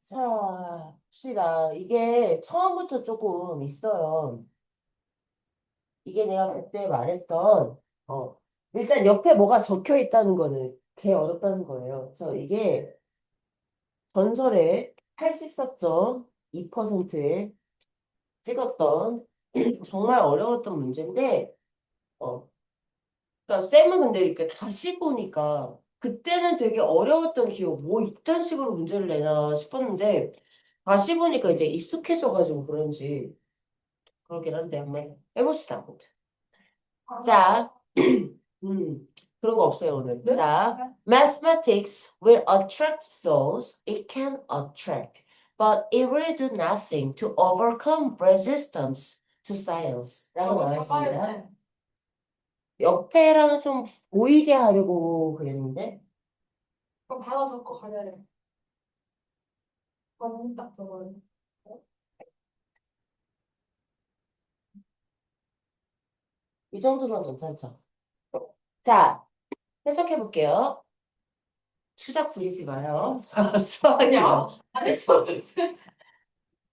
자, 봅시다. 이게 처음부터 조금 있어요. 이게 내가 그때 말했던, 어, 일단 옆에 뭐가 적혀 있다는 거는 개 어렵다는 거예요. 그래서 이게 전설의 84.2%에 찍었던 정말 어려웠던 문제인데, 어, 그러니까 쌤은 근데 이렇게 다시 보니까 그때는 되게 어려웠던 기억, 뭐 이딴 식으로 문제를 내나 싶었는데, 다시 보니까 이제 익숙해져가지고 그런지 그러긴 한데 한번 해봅시다. 자, 그런 거 없어요, 오늘. 네? 자, mathematics will attract those it can attract, but it will do nothing to overcome resistance to science. 라고 나와 있습니다. 옆에랑 좀 보이게 하려고 그랬는데, 그럼 단어 적고 가야 돼. 그럼 딱 적어요. 이 정도면 괜찮죠? 자, 해석해 볼게요. 수작 부리지 마요. 수학이랑. 아니야. 안 했어.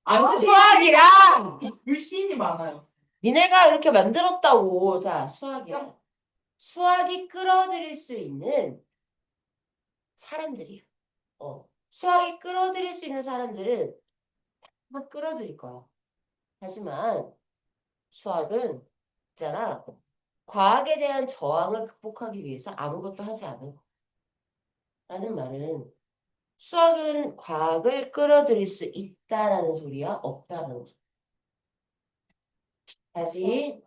아니, 수학이랑! 불신이 많아요. 니네가 이렇게 만들었다고. 자, 수학이랑. 수학이 끌어들일 수 있는 사람들이야. 수학이 끌어들일 수 있는 사람들은 막 끌어들일 거야. 하지만 수학은 있잖아. 과학에 대한 저항을 극복하기 위해서 아무것도 하지 않을 거라는 말은 수학은 과학을 끌어들일 수 있다라는 소리야, 없다라는 소리야. 다시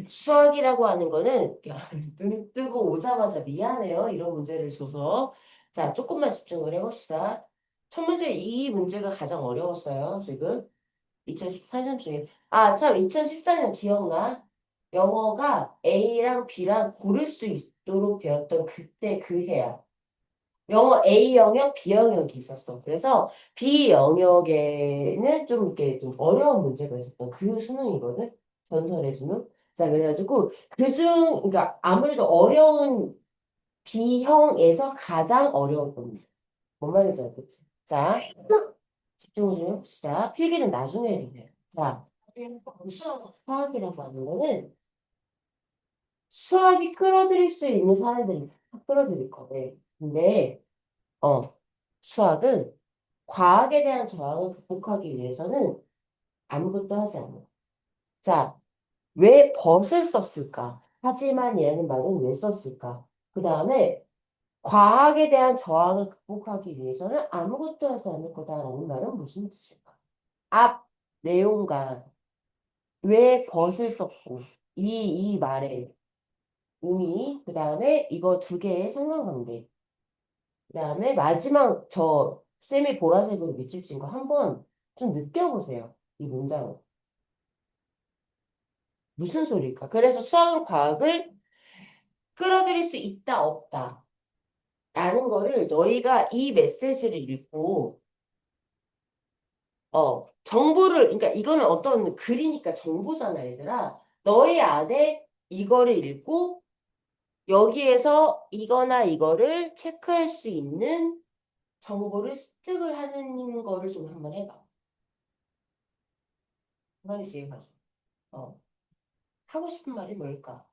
수학이라고 하는 거는 야, 눈 뜨고 오자마자 미안해요. 이런 문제를 줘서 자, 조금만 집중을 해봅시다. 첫 문제 이 문제가 가장 어려웠어요. 지금 2014년 중에 참 2014년 기억나? 영어가 A랑 B랑 고를 수 있도록 되었던 그때 그 해야. 영어 A 영역, B 영역이 있었어. 그래서 B 영역에는 좀 이렇게 좀 어려운 문제가 있었던 그 수능이거든. 전설의 수능. 자, 그래가지고 그러니까 아무래도 어려운 B형에서 가장 어려운 겁니다. 뭔 말인지 알겠지? 자, 집중을 좀 해봅시다. 필기는 나중에 해요. 자, 수학이라고 하는 거는 수학이 끌어들일 수 있는 사람들이 다 끌어들일 거래. 근데 수학은 과학에 대한 저항을 극복하기 위해서는 아무것도 하지 않아. 자, 왜 벗을 썼을까? 하지만이라는 말은 왜 썼을까? 그 다음에 과학에 대한 저항을 극복하기 위해서는 아무것도 하지 않을 거다라는 말은 무슨 뜻일까? 앞 내용과 왜 벗을 썼고 이 말의 의미, 그 다음에 이거 두 개의 상관관계, 그 다음에 마지막 저 쌤이 보라색으로 밑줄친 거 한번 좀 느껴보세요. 이 문장을. 무슨 소리일까? 그래서 수학은 과학을 끌어들일 수 있다, 없다. 라는 거를 너희가 이 메시지를 읽고, 정보를, 그러니까 이거는 어떤 글이니까 정보잖아, 얘들아. 너희 안에 이거를 읽고, 여기에서 이거나 이거를 체크할 수 있는 정보를 습득을 하는 거를 좀 한번 해봐. 그 말이지, 가서. 어. 하고 싶은 말이 뭘까?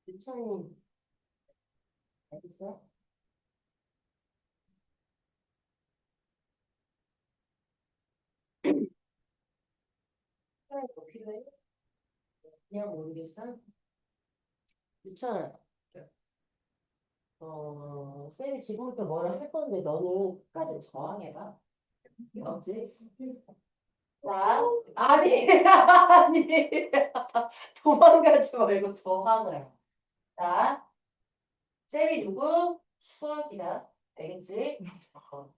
유찬님, 알겠어? 시간이 더 필요해? 그냥 모르겠어? 유찬아, 쌤이 지금부터 뭐라 할 건데 너는 끝까지 저항해봐. 알지? 자, 아니, 아니. 도망가지 말고 저항을 해. 자, 쌤이 누구? 수학이다. 알겠지? 어.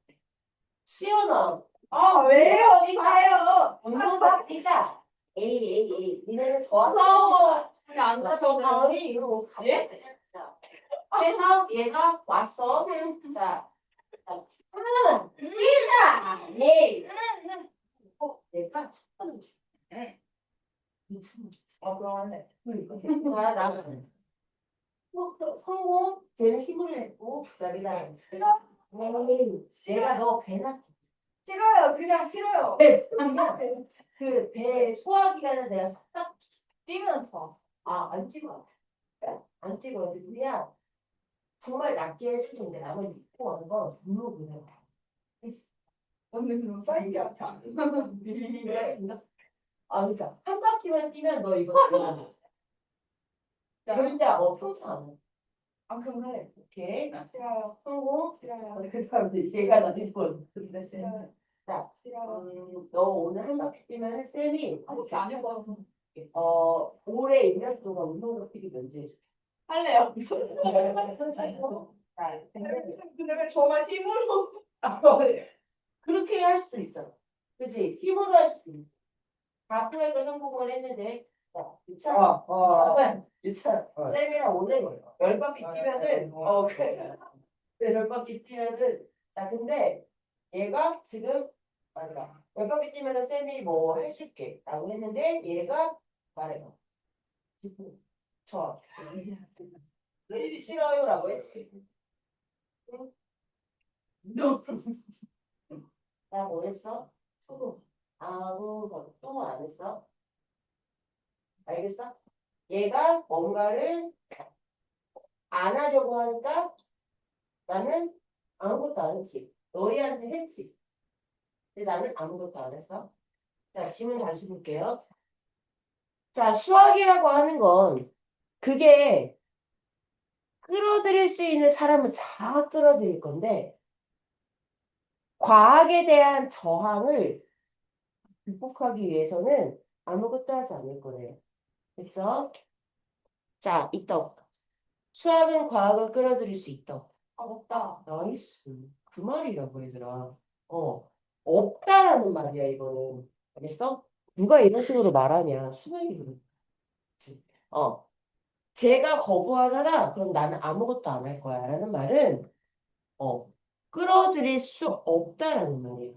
시연아. 아, 왜요? 뛰자요. 운동도 뛰자. 에이, 에이, 에이. 니네는 저항하지 우리 안 마. 가져도 아니, 이거 가자, 가자, 가자. 그래서 얘가 왔어. 자, 자, 뛰자. 예. 내가 첫 번째. 그럼 할래. 자, 나는. 성공. 쟤는 힘을 냈고. 자, 그다음. 얘가 너 배나. 싫어요. 그냥 싫어요. 네, 그냥 그 배 소화기관을 내가 싹. 뛰면 더. 안 찍어. 안 찍어. 그냥 정말 낫게 해줄 텐데 나머지 믿고 하는 건 물로 그냥. 언니 그럼 사이즈 앞에 안 그러니까 한 바퀴만 뛰면 너 이거 들어가. 절대 평소 안 해. 그럼 해. 오케이. 싫어요. 성공. 싫어요. 그다음에 얘가 나한테 근데 싫어요. 자, 싫어요. 너 오늘 한 바퀴 뛰면 쌤이 그렇게 안 해봐서. 올해 1년 동안 운동 필이 면제해줘. 할래요. 자, 근데 왜 저만 힘으로? 그렇게 할 수도 있잖아. 그치? 힘으로 할 수도 있고. 다크획을 성공을 했는데, 유찬, 유찬, 쌤이랑 오늘 10바퀴 뛰면은, 그래. 10바퀴 뛰면은, 자, 근데 얘가 지금, 맞아. 10바퀴 뛰면은 쌤이 뭐 해줄게. 라고 했는데, 얘가 말해봐. 좋아. 싫어요. 라고 했지. 응? 나 뭐 했어? 수고. 아무것도 안 했어. 알겠어? 얘가 뭔가를 안 하려고 하니까 나는 아무것도 안 했지. 너희한테 했지. 근데 나는 아무것도 안 했어. 자, 질문 다시 볼게요. 자, 수학이라고 하는 건 그게 끌어들일 수 있는 사람을 다 끌어들일 건데 과학에 대한 저항을 극복하기 위해서는 아무것도 하지 않을 거래요. 됐죠? 자, 있다 없다. 수학은 과학을 끌어들일 수 있다. 없다. 나이스. 그 말이라고 얘들아. 없다라는 말이야, 이거는. 알겠어? 누가 이런 식으로 말하냐. 수능이 그렇지. 제가 거부하잖아. 그럼 나는 아무것도 안 할 거야. 라는 말은, 끌어들일 수 없다라는 말이에요.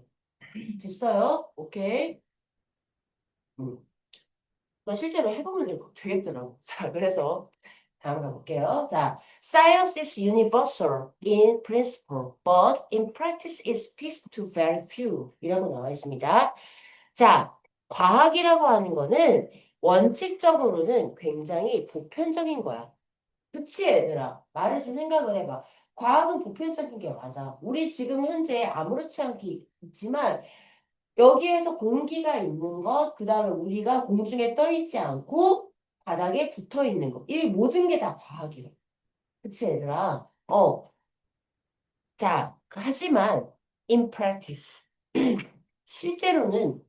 됐어요? 오케이. 음. 나 실제로 해보면 되겠더라고. 자, 그래서 다음 가볼게요. 자, science is universal in principle, but in practice is fixed to very few. 이라고 나와 있습니다. 자, 과학이라고 하는 거는 원칙적으로는 굉장히 보편적인 거야. 그치, 얘들아? 말을 좀 생각을 해봐. 과학은 보편적인 게 맞아. 우리 지금 현재 아무렇지 않게 있지만 여기에서 공기가 있는 것, 그 다음에 우리가 공중에 떠 있지 않고 바닥에 붙어 있는 것. 이 모든 게 다 과학이래. 그치, 얘들아? 자, 하지만 in practice 실제로는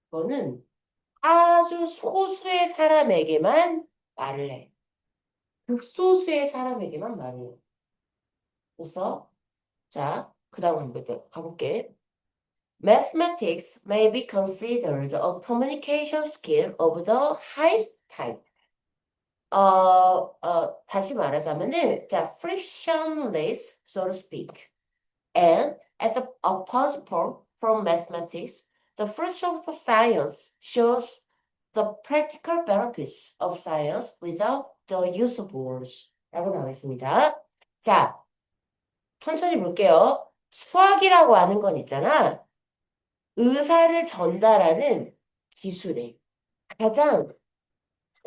그거는 아주 소수의 사람에게만 말을 해. 극소수의 사람에게만 말을 해. 그래서 자, 그 다음 한번 가볼게. Mathematics may be considered a communication skill of the highest type. 다시 말하자면은, 자, frictionless, so to speak. And at the opposite pole from mathematics, the fruits of the science shows the practical benefits of science without the use of words. 라고 나와 있습니다. 자, 천천히 볼게요. 수학이라고 하는 건 있잖아. 의사를 전달하는 기술의 가장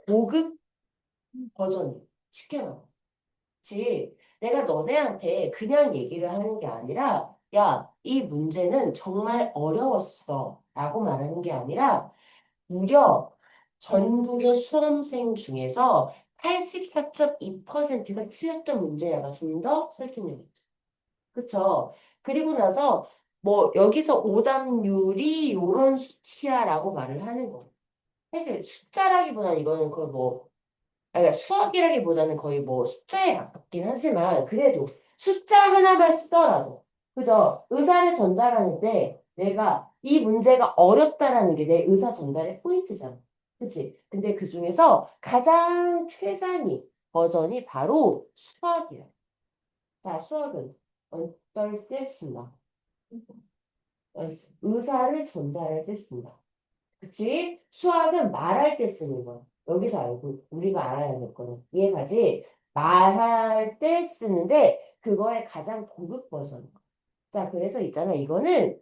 고급 버전이 쉽게 말해. 그치? 내가 너네한테 그냥 얘기를 하는 게 아니라, 야, 이 문제는 정말 어려웠어. 라고 말하는 게 아니라, 무려 전국의 수험생 중에서 84.2%가 틀렸던 문제야가 좀 더 설득력 있죠. 그쵸? 그리고 나서, 뭐, 여기서 오답률이 요런 수치야라고 말을 하는 거. 사실 숫자라기보다는 이거는 거의 뭐, 그러니까 수학이라기보다는 거의 뭐 숫자에 가깝긴 하지만 그래도 숫자 하나만 쓰더라도 그죠? 의사를 전달하는데 내가 이 문제가 어렵다라는 게 내 의사 전달의 포인트잖아. 그치? 근데 그 중에서 가장 최상위 버전이 바로 수학이야. 자, 수학은 어떨 때 쓴다? 의사를 전달할 때 쓴다. 그치? 수학은 말할 때 쓰는 거야. 여기서 알고 우리가 알아야 될 거는 이해가지? 말할 때 쓰는데 그거의 가장 고급 버전. 자, 그래서 있잖아. 이거는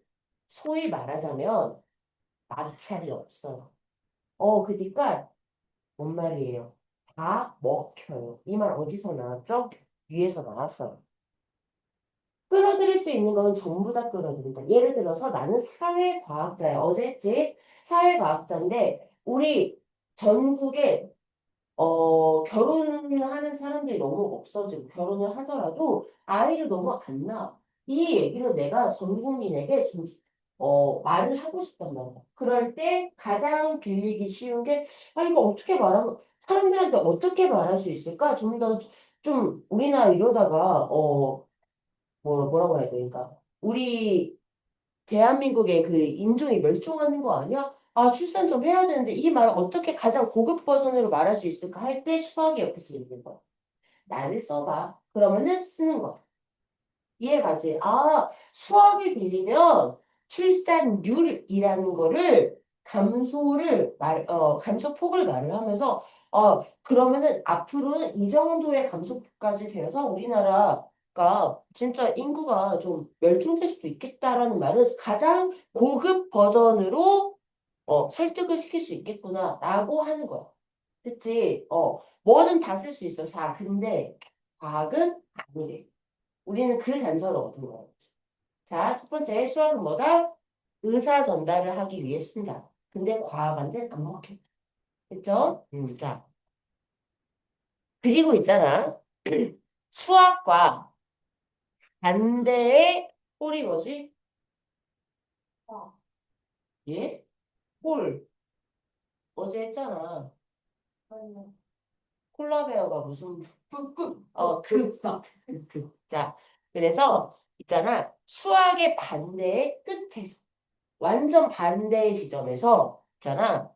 소위 말하자면 마찰이 없어요. 그니까 뭔 말이에요? 다 먹혀요. 이 말 어디서 나왔죠? 위에서 나왔어요. 끌어들일 수 있는 건 전부 다 끌어들인다. 예를 들어서 나는 사회과학자야. 어제 했지? 사회과학자인데 우리 전국에 결혼하는 사람들이 너무 없어지고 결혼을 하더라도 아이를 너무 안 낳아. 이 얘기를 내가 전 국민에게 좀 말을 하고 싶단 말이야. 그럴 때 가장 빌리기 쉬운 게 이거 어떻게 말하면 사람들한테 어떻게 말할 수 있을까? 좀 더 좀 우리나라 이러다가 뭐라고 해야 되니까 우리 대한민국의 그 인종이 멸종하는 거 아니야? 아, 출산 좀 해야 되는데 이 말을 어떻게 가장 고급 버전으로 말할 수 있을까 할 때 수학이 옆에서 있는 거야. 나를 써봐. 그러면은 쓰는 거야. 이해가지? 아, 수학을 빌리면 출산율이라는 거를 감소폭을 말을 하면서, 그러면은 앞으로는 이 정도의 감소폭까지 되어서 우리나라가 진짜 인구가 좀 멸종될 수도 있겠다라는 말을 가장 고급 버전으로 설득을 시킬 수 있겠구나라고 하는 거야. 그치? 뭐든 다 쓸 수 있어. 자, 근데 과학은 아니래. 우리는 그 단서를 얻은 거예요. 자, 첫 번째 수학은 뭐다? 의사 전달을 하기 위해 쓴다. 근데 과학한테는 안 먹혀. 그쵸? 자, 그리고 있잖아. 수학과 반대의 꼴이 뭐지? 아, 예? 꼴. 어제 했잖아. 아니요. 콜라베어가 무슨, 북극, 극. 북극사. 자, 그래서 있잖아. 수학의 반대의 끝에서. 완전 반대의 지점에서 있잖아.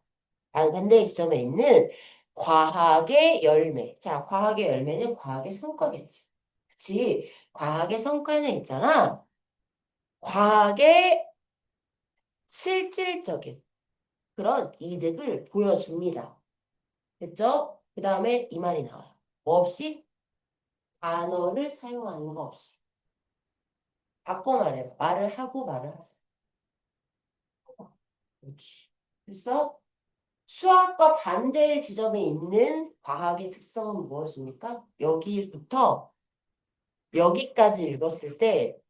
반대의 지점에 있는 과학의 열매. 자, 과학의 열매는 과학의 성과겠지. 그치? 과학의 성과는 있잖아. 과학의 실질적인 그런 이득을 보여줍니다. 됐죠? 그 다음에 이 말이 나와요. 뭐 없이? 단어를 사용하는 거 없이. 바꿔 말해봐. 말을 하고 말을 하자. 그렇지. 그래서 수학과 반대의 지점에 있는 과학의 특성은 무엇입니까? 여기부터 여기까지 읽었을 때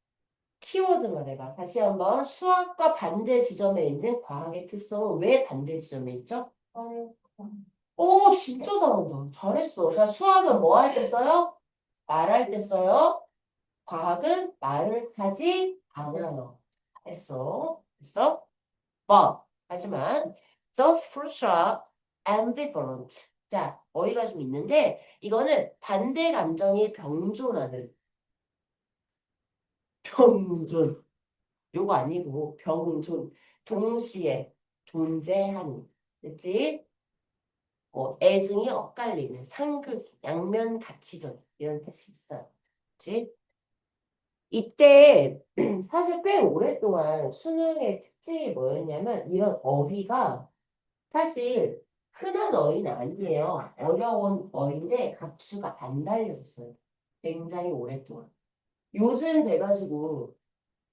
키워드만 해봐. 다시 한번 수학과 반대 지점에 있는 과학의 특성은 왜 반대 지점에 있죠? 아유, 오, 진짜 잘한다. 잘했어. 자, 수학은 뭐 할 때 써요? 말할 때 써요. 과학은 말을 하지 않아요. 했어. 됐어? 뭐, 하지만 those fruits are ambivalent. 자, 어휘가 좀 있는데 이거는 반대 감정이 병존하는 병존. 요거 아니고 병존. 동시에 존재하는. 그치? 애증이 엇갈리는 상극, 양면 가치전 이런 뜻이 있어요. 그치? 이때 사실 꽤 오랫동안 수능의 특징이 뭐였냐면 이런 어휘가 사실 흔한 어휘는 아니에요. 어려운 어휘인데 각수가 안 달려졌어요. 굉장히 오랫동안. 요즘 돼가지고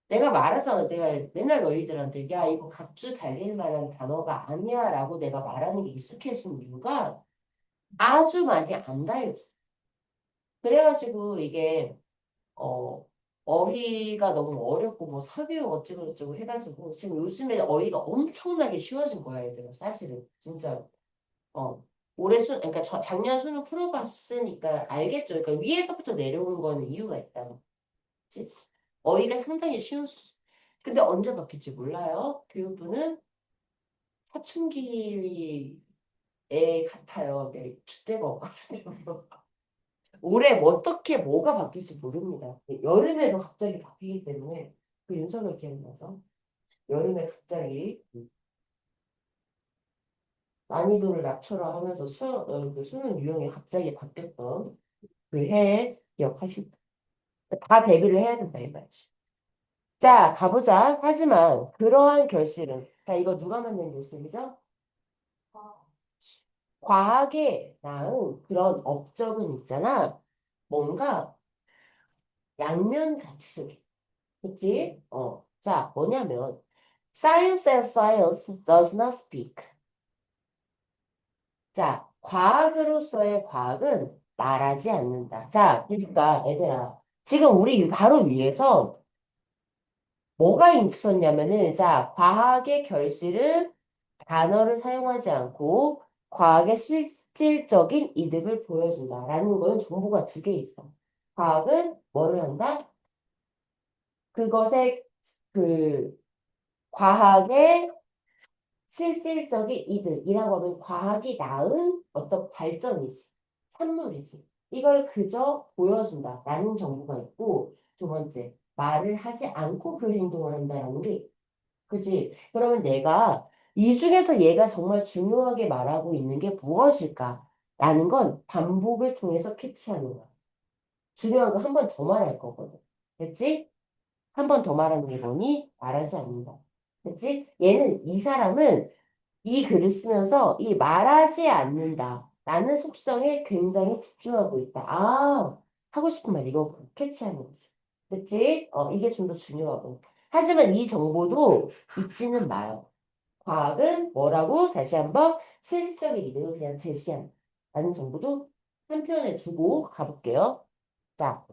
내가 말하잖아. 내가 맨날 너희들한테 야 이거 각주 달릴 만한 단어가 아니야 라고 내가 말하는 게 익숙해진 이유가 아주 많이 안 달렸어. 그래가지고 이게 어 어휘가 너무 어렵고 뭐 사교육 어쩌고저쩌고 해가지고 지금 요즘에 어휘가 엄청나게 쉬워진 거야 얘들아 사실은 진짜 어 올해 그러니까 작년 수능 풀어봤으니까 알겠죠. 그러니까 위에서부터 내려오는 거는 이유가 있다. 그치? 어휘가 상당히 쉬운 근데 언제 바뀔지 몰라요. 교육부는 사춘기에 같아요. 네, 줏대가 없거든요. 올해 뭐 어떻게 뭐가 바뀔지 모릅니다. 여름에도 갑자기 바뀌기 때문에 그 윤석열 기억나서 여름에 갑자기 난이도를 낮춰라 하면서 그 수능 유형이 갑자기 바뀌었던 그 해에 기억하시 다 대비를 해야 된다 이 말이지. 자, 가보자. 하지만 그러한 결실은 자, 이거 누가 만든 결실이죠? 과학에 낳은 그런 업적은 있잖아. 뭔가 양면 가치적인. 그치? 자, 뭐냐면 Science and science does not speak. 자, 과학으로서의 과학은 말하지 않는다. 자, 그러니까 얘들아, 지금 우리 바로 위에서 뭐가 있었냐면은 자, 과학의 결실은 단어를 사용하지 않고 과학의 실질적인 이득을 보여준다라는 거는 정보가 두 개 있어. 과학은 뭐를 한다? 그것의 그 과학의 실질적인 이득이라고 하면 과학이 낳은 어떤 발전이지. 산물이지. 이걸 그저 보여준다라는 정보가 있고 두 번째, 말을 하지 않고 그 행동을 한다라는 게 그지? 그러면 내가 이 중에서 얘가 정말 중요하게 말하고 있는 게 무엇일까? 라는 건 반복을 통해서 캐치하는 거야. 중요한 거 한 번 더 말할 거거든. 됐지? 한 번 더 말하는 게 뭐니? 말하지 않는다. 됐지? 이 사람은 이 글을 쓰면서 이 말하지 않는다. 라는 속성에 굉장히 집중하고 있다. 아, 하고 싶은 말 이거 캐치하는 거지. 됐지? 이게 좀 더 중요하고. 하지만 이 정보도 잊지는 마요. 과학은 뭐라고? 다시 한번 실질적인 이득을 그냥 제시한다. 라는 정보도 한편에 두고 가볼게요. 자,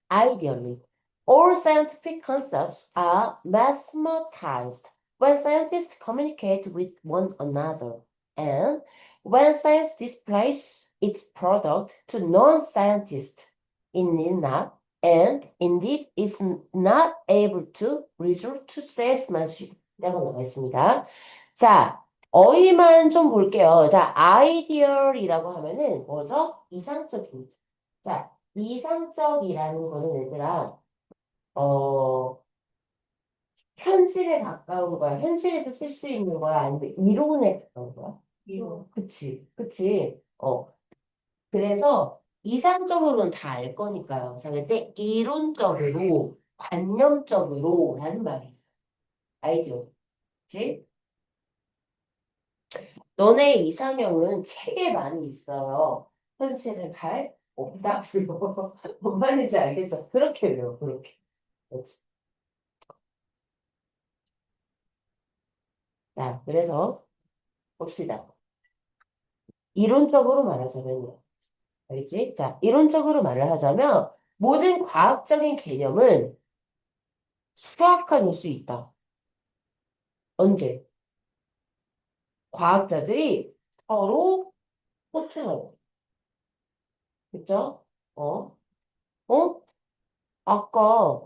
ideally, all scientific concepts are mathematized when scientists communicate with one another, and when science displays its product to non-scientists, it need not, and indeed is not able to resort to salesmanship이라고 나와 있습니다. 자, 어휘만 좀 볼게요. 자, ideal이라고 하면은 뭐죠? 이상적인. 자, 이상적이라는 거는 얘들아, 어, 현실에 가까운 거야. 현실에서 쓸 수 있는 거야. 아니면 이론에 가까운 거야. 이론. 그치, 그치. 그래서 이상적으로는 다 알 거니까요. 자, 근데 이론적으로, 관념적으로 라는 말이 있어. 아이디어. 그치? 너네 이상형은 책에 많이 있어요. 현실을 없다. 뭔 말인지 알겠죠? 그렇게 외워, 그렇게. 그렇지. 자, 그래서 봅시다. 이론적으로 말하자면요. 알겠지? 자, 이론적으로 말을 하자면 모든 과학적인 개념은 수학화될 수 있다. 언제? 과학자들이 서로 소통하고. 그죠? 어? 어? 아까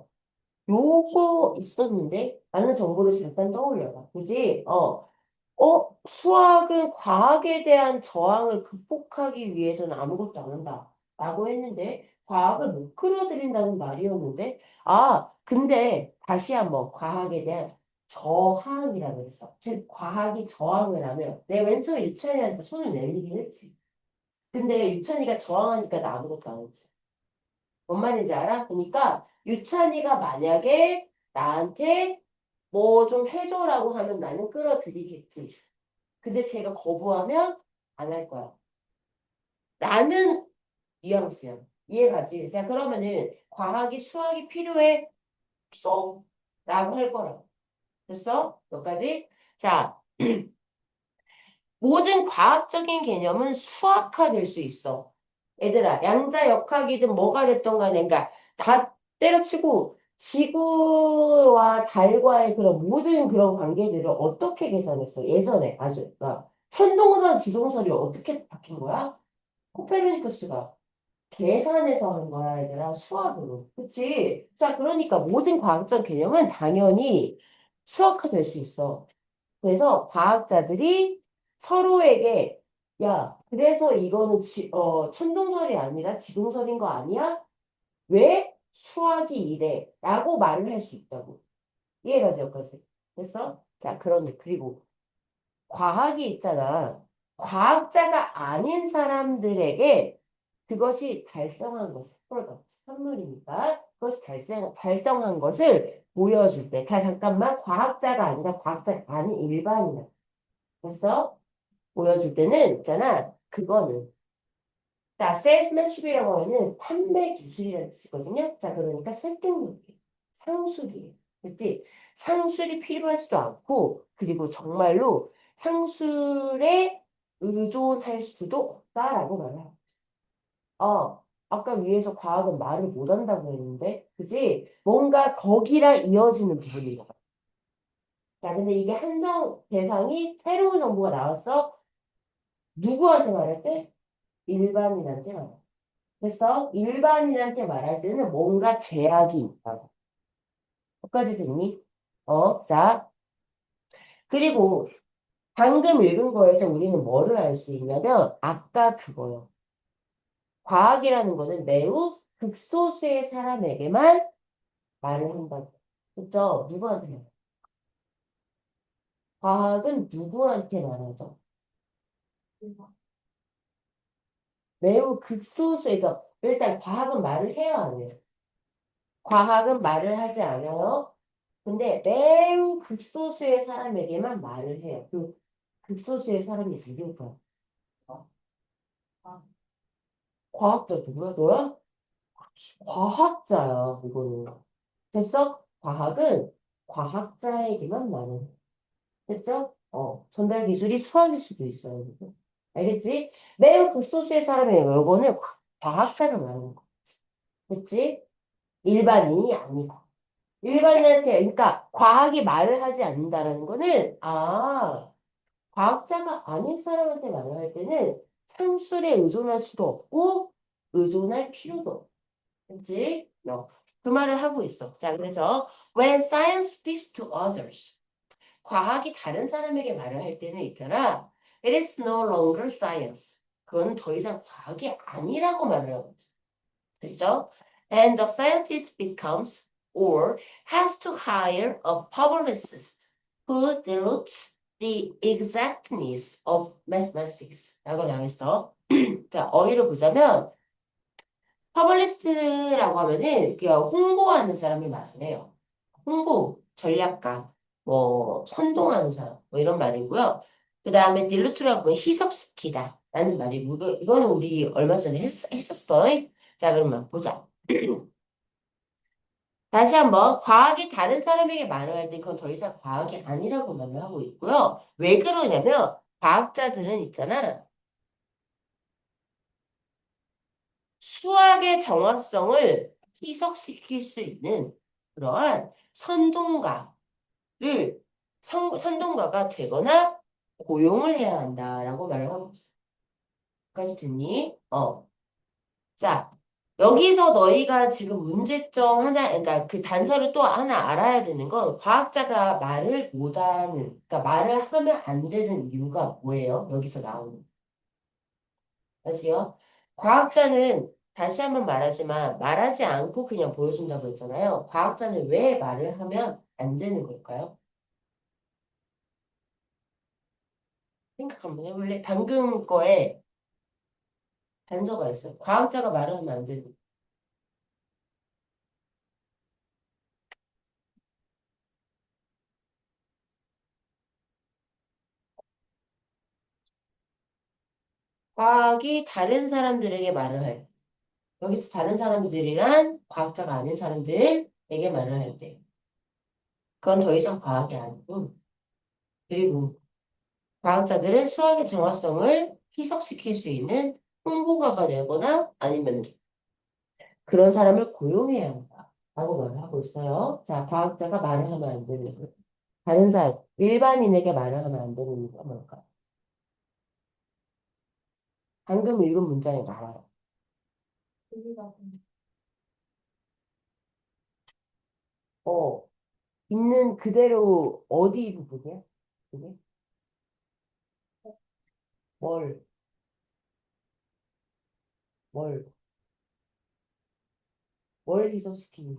요거 있었는데? 라는 정보를 잠깐 떠올려봐. 그지? 수학은 과학에 대한 저항을 극복하기 위해서는 아무것도 안 한다. 라고 했는데, 과학을 못 끌어들인다는 말이었는데, 근데 다시 한번 과학에 대한 저항이라고 했어. 즉, 과학이 저항을 하면, 내가 맨 처음에 유찬이한테 손을 내밀긴 했지. 근데 유찬이가 저항하니까 나 아무것도 안 했지. 뭔 말인지 알아? 그러니까, 유찬이가 만약에 나한테 뭐 좀 해줘라고 하면 나는 끌어들이겠지. 근데 제가 거부하면 안 할 거야. 라는 뉘앙스야. 이해가지? 자, 그러면은 과학이 수학이 필요해? 쏙! 라고 할 거라고. 됐어? 여기까지? 자, 모든 과학적인 개념은 수학화될 수 있어. 얘들아, 양자역학이든 뭐가 됐던 간에, 그러니까 다 때려치고 지구와 달과의 그런 모든 그런 관계들을 어떻게 계산했어? 예전에 아주. 그러니까 천동설, 지동설이 어떻게 바뀐 거야? 코페르니쿠스가 계산해서 한 거야, 얘들아, 수학으로. 그치? 자, 그러니까 모든 과학적 개념은 당연히 수학화될 수 있어. 그래서 과학자들이 서로에게 야, 그래서 이거는 천동설이 아니라 지동설인 거 아니야? 왜 수학이 이래? 라고 말을 할 수 있다고. 이해가지, 여기까지. 됐어? 자, 그런데 그리고 과학이 있잖아. 과학자가 아닌 사람들에게 그것이 달성한 것을, 그러니까 선물이니까 그것이 달성한 것을 보여줄 때. 자, 잠깐만. 과학자가 아니라 과학자가 아닌 일반인이야. 됐어? 보여줄 때는 있잖아. 그거는. 자, 세일스맨십이라고 하면 판매 기술이라는 뜻이거든요. 자, 그러니까 설득력이 상술이에요. 그치? 상술이 필요하지도 않고, 그리고 정말로 상술에 의존할 수도 없다라고 말해요. 아까 위에서 과학은 말을 못한다고 했는데, 그지? 뭔가 거기랑 이어지는 부분인 것 같아. 자, 근데 이게 한정 대상이 새로운 정보가 나왔어. 누구한테 말할 때? 일반인한테 말할 때. 그래서 일반인한테 말할 때는 뭔가 제약이 있다고. 여기까지 됐니? 자. 그리고 방금 읽은 거에서 우리는 뭐를 알 수 있냐면, 아까 그거요. 과학이라는 거는 매우 극소수의 사람에게만 말을 한다고. 그죠? 누구한테 말해? 과학은 누구한테 말하죠? 매우 극소수의, 그러니까 일단 과학은 말을 해요, 안 해요? 과학은 말을 하지 않아요. 근데 매우 극소수의 사람에게만 말을 해요. 그 극소수의 사람이 누굴까? 어? 과학자 누구야? 너야? 과학자야, 이거는. 됐어? 과학은 과학자에게만 말을 해. 됐죠? 전달 기술이 수학일 수도 있어요. 이거. 알겠지? 매우 극소수의 사람이에요. 이거는 과학자를 말하는 거. 됐지? 일반인이 아니고. 일반인한테, 그러니까 과학이 말을 하지 않는다라는 거는, 과학자가 아닌 사람한테 말을 할 때는 상술에 의존할 수도 없고, 의존할 필요도 없고. 그치? 그 말을 하고 있어. 자, 그래서, when science speaks to others. 과학이 다른 사람에게 말을 할 때는 있잖아. It is no longer science. 그건 더 이상 과학이 아니라고 말을 하고 있어. 됐죠? And the scientist becomes or has to hire a publicist who dilutes the exactness of mathematics. 라고 나와있어. 자, 어휘를 보자면 퍼블리스트라고 하면은 그냥 홍보하는 사람이 말이에요. 홍보, 전략가, 뭐 선동하는 사람, 뭐 이런 말이고요. 그 다음에 딜루트라고 하면 희석시키다 라는 말이고 이거는 우리 얼마 전에 했었어. 자, 그러면 보자. 다시 한번 과학이 다른 사람에게 말을 할 때 그건 더 이상 과학이 아니라고 말을 하고 있고요. 왜 그러냐면 과학자들은 있잖아. 수학의 정확성을 희석시킬 수 있는 그러한 선동가를 선동가가 되거나 고용을 해야 한다라고 말을 하고 있어. 까지 됐니? 자, 여기서 너희가 지금 문제점 하나, 그러니까 그 단서를 또 하나 알아야 되는 건 과학자가 말을 못하는, 그러니까 말을 하면 안 되는 이유가 뭐예요? 여기서 나오는. 다시요. 과학자는 다시 한번 말하지만 말하지 않고 그냥 보여준다고 했잖아요. 과학자는 왜 말을 하면 안 되는 걸까요? 생각 한번 해볼래? 방금 거에 단서가 있어요. 과학자가 말을 하면 안 되는. 과학이 다른 사람들에게 말을 할 때. 여기서 다른 사람들이란 과학자가 아닌 사람들에게 말을 할 때. 그건 더 이상 과학이 아니고. 그리고 과학자들은 수학의 정확성을 희석시킬 수 있는 홍보가가 되거나 아니면 그런 사람을 고용해야 한다. 라고 말을 하고 있어요. 자, 과학자가 말을 하면 안 되는 거. 다른 사람, 일반인에게 말을 하면 안 되는 이유가 뭘까? 방금 읽은 문장에 나와요. 우리가 어, 있는 그대로 어디 부분이야? 그게? 뭘, 뭘, 뭘 희석시키니?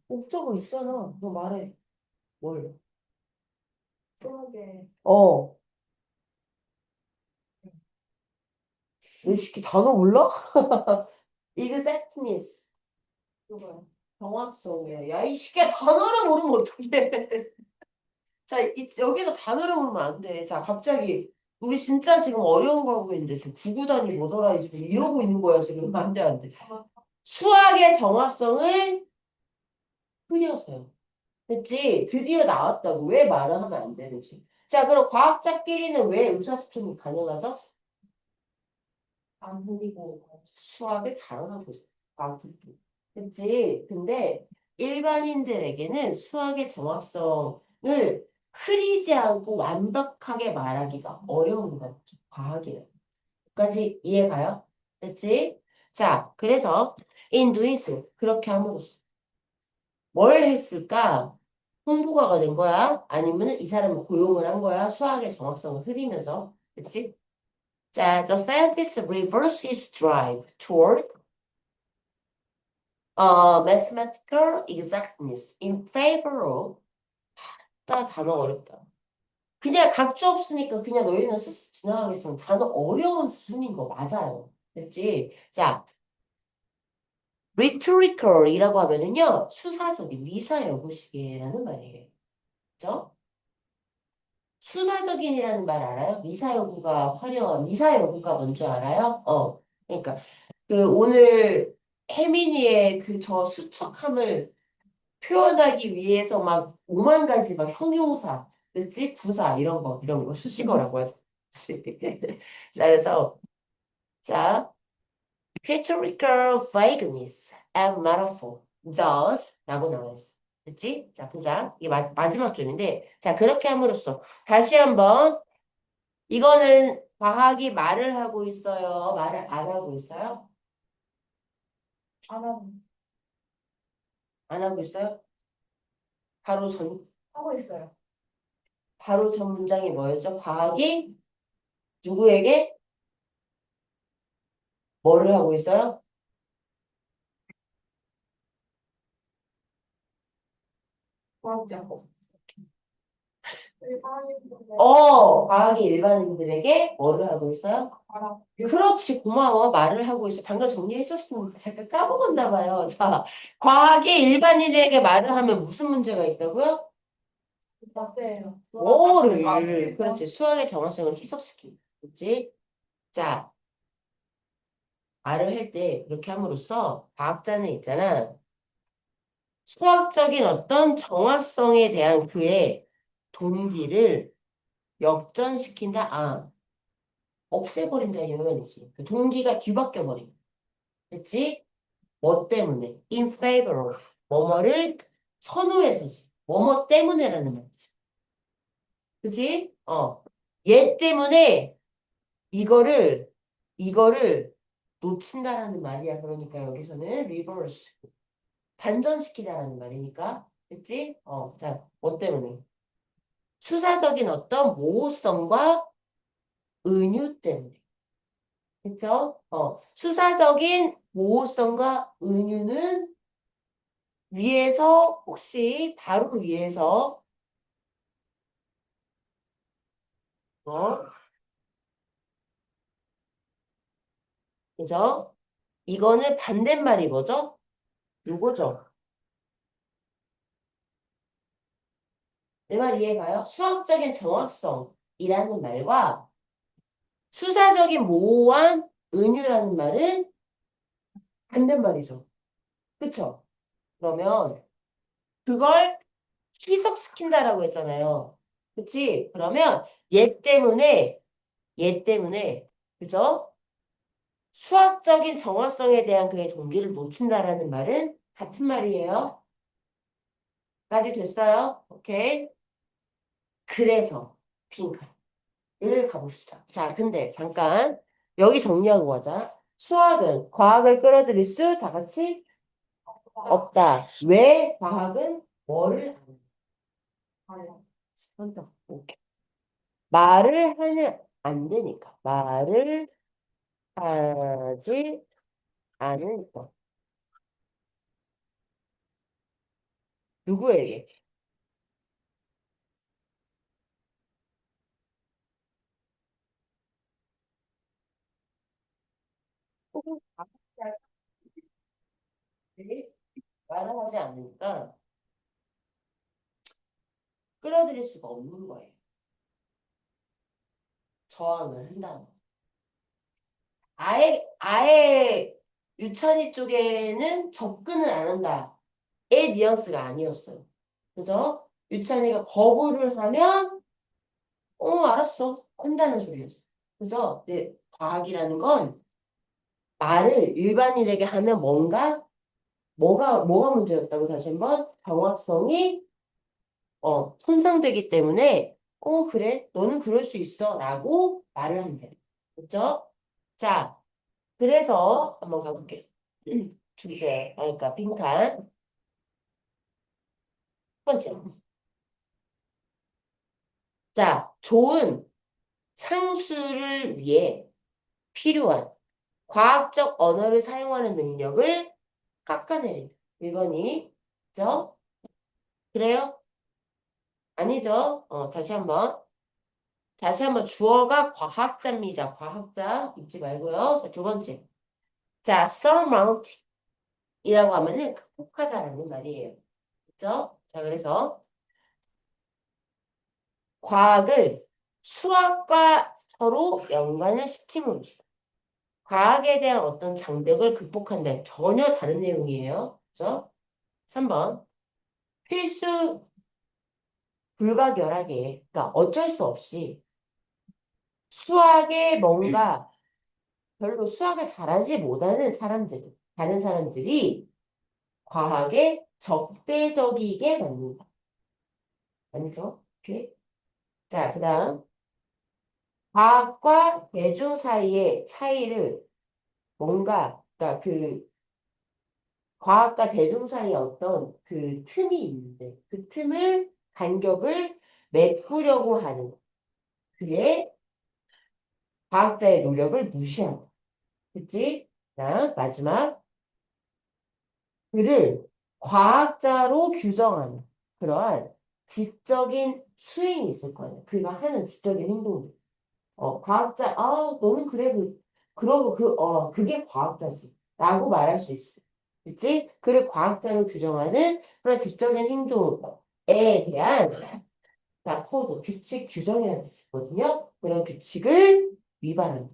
목적어 있잖아. 너 말해. 뭘? 수학에 어, 너 쉽게 단어 몰라? exactness. 누가요? 정확성이야. 야, 이 시끼야 단어를 모르면 어떡해. 자, 여기서 단어를 모르면 안 돼. 자, 갑자기 우리 진짜 지금 어려운 거 하고 있는데 지금 구구단이 뭐더라 지금 이러고 있는 거야 지금. 안 돼, 안 돼. 수학의 정확성을 흐려서요. 됐지? 드디어 나왔다고. 왜 말을 하면 안 되는지. 자, 그럼 과학자끼리는 왜 의사소통이 가능하죠? 안 흐리고 수학을 자랑하고 있어. 과학자끼리. 그치? 근데 일반인들에게는 수학의 정확성을 흐리지 않고 완벽하게 말하기가 어려운 거죠. 과학이라. 까지 이해가요? 됐지? 자, 그래서 in doing so 그렇게 함으로써 뭘 했을까? 홍보가가 된 거야? 아니면 이 사람을 고용을 한 거야? 수학의 정확성을 흐리면서. 그치? 자, the scientist reverse his drive toward mathematical exactness in favor of 나 단어 어렵다. 그냥 각주 없으니까 그냥 너희는 스스 지나가겠지만 단어 어려운 수준인 거 맞아요. 됐지? 자, rhetorical이라고 하면은요, 수사적인 미사여구식이라는 말이에요. 그죠? 수사적인이라는 말 알아요? 미사여구가 화려한 미사여구가 뭔지 알아요? 그러니까 그 오늘 혜민이의 그 저 수척함을 표현하기 위해서 막 오만 가지 막 형용사, 그치? 부사 이런 거 수식어라고 하지. 자, 그래서 자, rhetorical vagueness and metaphor, thus라고 나와 있어. 그치? 자, 보자. 이게 마지막 줄인데, 자, 그렇게 함으로써 다시 한번 이거는 과학이 말을 하고 있어요. 말을 안 하고 있어요? 안 하는 안 하고 있어요? 바로 하고 있어요. 바로 전 문장이 뭐였죠? 과학이 누구에게 뭐를 하고 있어요? 과학자. 일반인들의 과학이 일반인들에게 뭐를 하고 있어요? 알아. 그렇지, 고마워. 말을 하고 있어. 방금 정리했었으면 잠깐 까먹었나 봐요. 자, 과학이 일반인에게 말을 하면 무슨 문제가 있다고요? 맞대요. 뭐를. 그렇지, 수학의 정확성을 희석시키. 그렇지? 자, 말을 할 때 그렇게 함으로써 과학자는 있잖아. 수학적인 어떤 정확성에 대한 그의 동기를 역전시킨다. 없애버린다 이 말이지. 그 동기가 뒤바뀌어버린. 됐지? 뭐 때문에? In favor of. 뭐뭐를 선호해서지. 뭐뭐 때문에라는 말이지. 그치? 얘 때문에 이거를, 이거를 놓친다라는 말이야. 그러니까 여기서는 reverse. 반전시키다라는 말이니까. 그치? 자, 뭐 때문에? 수사적인 어떤 모호성과 은유 때문에. 그쵸? 수사적인 모호성과 은유는 위에서 혹시 바로 위에서 어? 그죠? 이거는 반대말이 뭐죠? 요거죠. 내 말 이해가요? 수학적인 정확성이라는 말과 수사적인 모호한 은유라는 말은 반대말이죠. 그쵸? 그러면 그걸 희석시킨다라고 했잖아요. 그치? 그러면 얘 때문에, 그죠? 수학적인 정확성에 대한 그의 동기를 놓친다라는 말은 같은 말이에요. 까지 됐어요? 오케이. 그래서 빈칸을 가봅시다. 자, 근데 잠깐 여기 정리하고 가자. 수학은 과학을 끌어들일 수 다 같이 없다. 왜 과학은 뭐를 한다? 오케이. 말을 하는 안 되니까 말을 하지 않으니까 누구에게? 혹은 과학자들이 말을 하지 않으니까 끌어들일 수가 없는 거예요. 저항을 한다는 거. 아예 유찬이 쪽에는 접근을 안 한다의 뉘앙스가 아니었어요. 그죠? 유찬이가 거부를 하면 알았어 한다는 소리였어. 그죠? 근데 과학이라는 건 말을 일반인에게 하면 뭐가 문제였다고 다시 한번 정확성이 손상되기 때문에 그래 너는 그럴 수 있어 라고 말을 한대. 그죠? 자, 그래서 한번 가볼게. 주제, 그러니까 빈칸. 첫 번째. 자, 좋은 상수를 위해 필요한 과학적 언어를 사용하는 능력을 깎아내린다. 1번이. 그죠? 그래요? 아니죠? 다시 한번 주어가 과학자입니다. 과학자 잊지 말고요. 자, 두 번째. 자, surmount 이라고 하면은 극복하다라는 말이에요. 그죠? 자, 그래서 과학을 수학과 서로 연관을 시킴으로써 과학에 대한 어떤 장벽을 극복한다. 전혀 다른 내용이에요. 그죠? 3번. 필수 불가결하게, 그러니까 어쩔 수 없이 수학에 뭔가 별로 수학을 잘하지 못하는 사람들, 다른 사람들이 과학에 적대적이게 만든다. 아니죠? 오케이. 자, 그 다음. 과학과 대중 사이의 차이를 그러니까 그 과학과 대중 사이에 어떤 그 틈이 있는데 그 간격을 메꾸려고 하는 그의 과학자의 노력을 무시한다. 그치? 자, 마지막. 그를 과학자로 규정하는 그러한 지적인 수행이 있을 거예요. 그가 하는 지적인 행동들. 과학자, 너는 그래, 그러고 그게 과학자지. 라고 말할 수 있어. 그치? 그를 과학자로 규정하는 그런 지적인 행동에 대한 코드, 규칙, 규정이라는 뜻이 있거든요. 그런 규칙을 위반한다.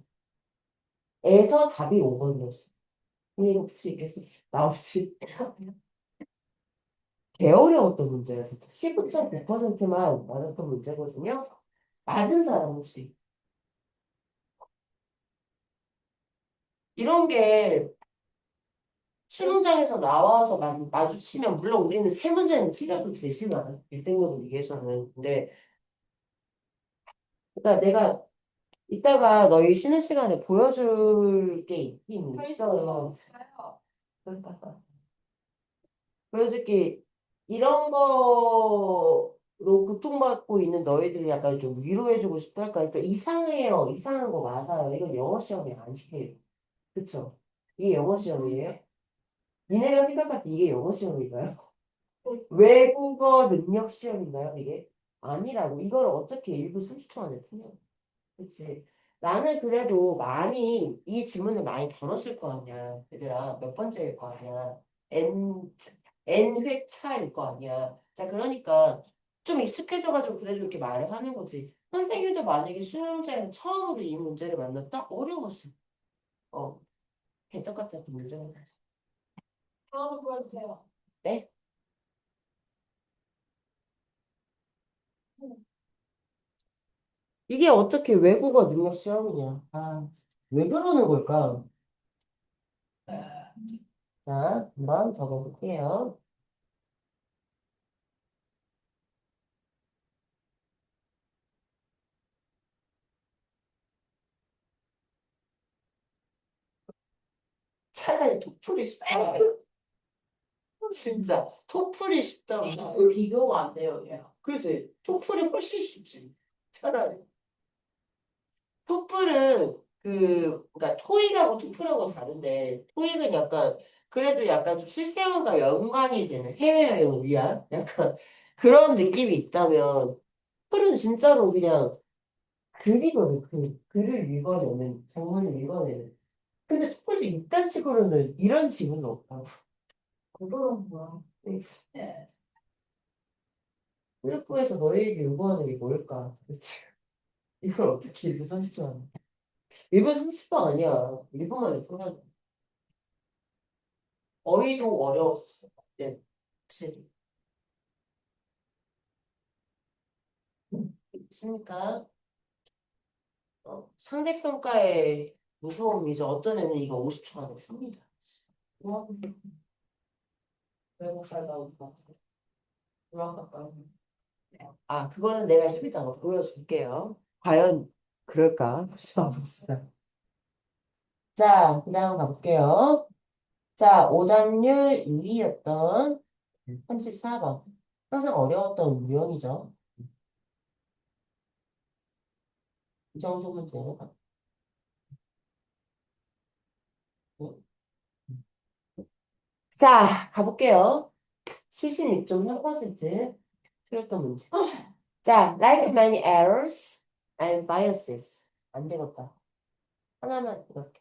에서 답이 5번이었어. 이거 풀 수 있겠어? 나 없이. 개 어려웠던 문제였어. 15.9%만 맞았던 문제거든요. 맞은 사람 혹시. 이런 게 수능장에서 나와서 마주치면 물론 우리는 세 문제는 틀려도 되지만 1등급을 위해서는 근데 그러니까 내가 이따가 너희 쉬는 시간에 보여줄 게 있긴 있어요. 보여줄 게 이런 거로 고통받고 있는 너희들을 약간 좀 위로해주고 싶달까. 그러니까 이상해요. 이상한 거 맞아요. 이건 영어 시험이 아니에요. 그쵸? 이게 영어 시험이에요? 니네가 생각할 때 이게 영어 시험인가요? 외국어 능력 시험인가요, 이게? 아니라고. 이걸 어떻게 1분 30초 안에 푸냐? 그치? 나는 그래도 이 지문을 많이 다뤘을 거 아니야. 얘들아, 몇 번째일 거 아니야. N 회차일 거 아니야. 자, 그러니까 좀 익숙해져가지고 그래도 이렇게 말을 하는 거지. 선생님도 만약에 수능 문제를 처음으로 이 문제를 만났다? 어려웠어. 어, 개떡같은 그 문제가 맞아. 다음 보여주세요. 네? 이게 어떻게 외국어 능력 시험이냐. 아, 진짜. 왜 그러는 걸까? 자, 한번 적어볼게요. 차라리 토플이 쉽다. 진짜 토플이 쉽다. 비교가 안 돼요, 얘랑. 그지? 토플이 훨씬 쉽지. 차라리. 토플은 그러니까 토익하고 토플하고 다른데 토익은 약간 그래도 약간 좀 실생활과 연관이 되는 해외여행을 위한 약간 그런 느낌이 있다면 토플은 진짜로 그냥 글이거든. 글을 읽어내는 장문을 읽어내는. 근데 토플도 이딴 식으로는 이런 지문은 없다고. 그거는 뭐야? 응. 네. 학교에서 너희에게 요구하는 게 뭘까? 그치? 이걸 어떻게 1분 30초 하냐? 1분 30초 아니야. 1분 만에 풀어야 돼. 어휘도 어려웠어. 네, 확실히. 있으니까, 상대평가의 무서움이죠. 어떤 애는 이거 50초 안에 풉니다. 뭐 외국 살다 오니까 유학 갔다 오니. 아, 그거는 내가 좀 이따가 보여줄게요. 과연 그럴까? 자, 봅시다. 자, 그 다음 가볼게요. 자, 오답률 2위였던 34번. 항상 어려웠던 유형이죠. 이 정도면 돼요. 자, 가볼게요. 76.3% 틀렸던 문제. 자, like many errors and biases. 안 되겠다. 하나만 이렇게